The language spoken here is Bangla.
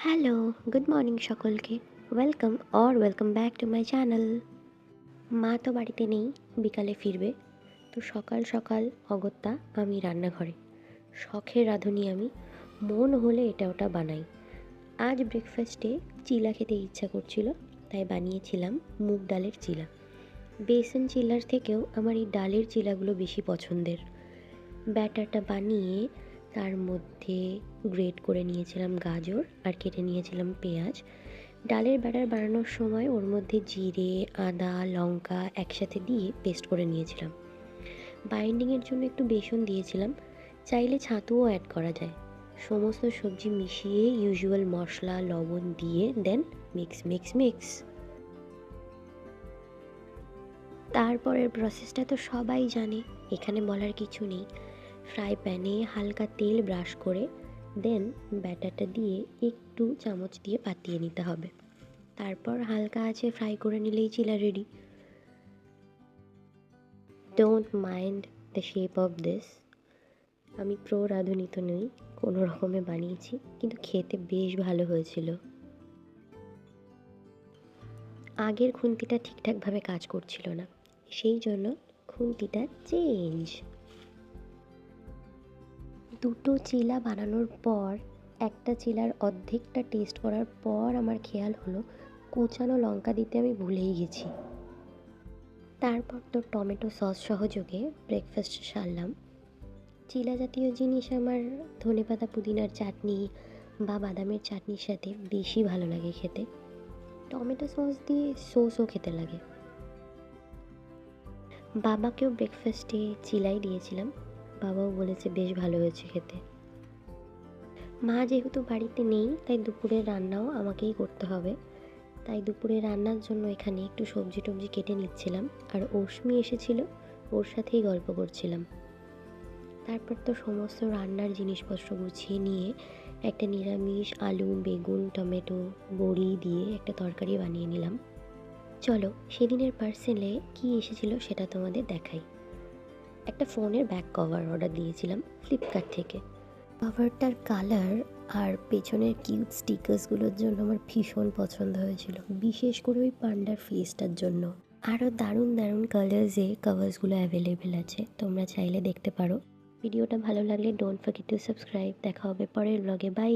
হ্যালো, গুড মর্নিং সকলকে। Welcome back to my channel. মা তো বাড়িতে নেই, বিকালে ফিরবে। তো সকাল সকাল অগত্যা আমি রান্নাঘরে শখের রাঁধুনি আমি, মন হলে এটা ওটা বানাই। আজ ব্রেকফাস্টে চিলা খেতে ইচ্ছা করছিল, তাই বানিয়েছিলাম মুগ ডালের চিলা। বেসন চিলার থেকেও আমার এই ডালের চিলাগুলো বেশি পছন্দের। ব্যাটারটা বানিয়ে তার মধ্যে গ্রেট করে নিয়েছিলাম গাজর আর কেটে নিয়েছিলাম পেঁয়াজ। ডালের ব্যাটার বানানোর সময় ওর মধ্যে জিরে, আদা, লঙ্কা একসাথে দিয়ে পেস্ট করে নিয়েছিলাম। বাইন্ডিংয়ের জন্য একটু বেসন দিয়েছিলাম, চাইলে ছাতুও অ্যাড করা যায়। সমস্ত সবজি মিশিয়ে ইউজুয়াল মশলা লবণ দিয়ে দেন মিক্স মিক্স মিক্স। তারপরের প্রসেসটা তো সবাই জানে, এখানে বলার কিছু নেই। ফ্রাই প্যানে হালকা তেল ব্রাশ করে দেন ব্যাটারটা দিয়ে একটু চামচ দিয়ে পাতিয়ে নিতে হবে। তারপর হালকা আঁচে ফ্রাই করে নিলেই chilla ready. Don't mind the shape of this. আমি প্রো রাঁধুনি তো নই, কোনো রকমে বানিয়েছি, কিন্তু খেতে বেশ ভালো হয়েছিল। আগের খুন্তিটা ঠিকঠাকভাবে কাজ করছিল না, সেই জন্য খুন্তিটা চেঞ্জ। দুটো চিলা বানানোর পর একটা চিলার অর্ধেকটা টেস্ট করার পর আমার খেয়াল হলো কুচানো লঙ্কা দিতে আমি ভুলেই গেছি। তারপর তো টমেটো সস সহযোগে ব্রেকফাস্ট সারলাম। চিলা জাতীয় জিনিস আমার ধনেপাতা পুদিনার চাটনি বা বাদামের চাটনির সাথে বেশি ভালো লাগে খেতে। টমেটো সস দিয়ে সসও খেতে লাগে। বাবাকেও ব্রেকফাস্টে চিলাই দিয়েছিলাম, বাবাও বলেছে বেশ ভালো হয়েছে খেতে। মা যেহেতু বাড়িতে নেই, তাই দুপুরের রান্নাও আমাকেই করতে হবে। তাই দুপুরে রান্নার জন্য এখানে একটু সবজি টবজি কেটে নিচ্ছিলাম, আর অশ্মি এসেছিল, ওর সাথেই গল্প করছিলাম। তারপর তো সমস্ত রান্নার জিনিসপত্র গুছিয়ে নিয়ে একটা নিরামিষ আলু বেগুন টমেটো বড়ি দিয়ে একটা তরকারি বানিয়ে নিলাম। চলো সেদিনের পার্সেলে কি এসেছিল সেটা তোমাদের দেখাই। একটা ফোনের ব্যাক কভার অর্ডার দিয়েছিলাম ফ্লিপকার্ট থেকে। কভারটার কালার আর পেছনের কিউট স্টিকার্সগুলোর জন্য আমার ভীষণ পছন্দ হয়েছিল, বিশেষ করে ওই পান্ডার ফেসটার জন্য। আরও দারুণ দারুণ কালার্সে কভার্সগুলো অ্যাভেলেবেল আছে, তোমরা চাইলে দেখতে পারো। ভিডিওটা ভালো লাগলে ডোন্ট ফরগেট টু সাবস্ক্রাইব। দেখা হবে পরের ব্লগে, বাই।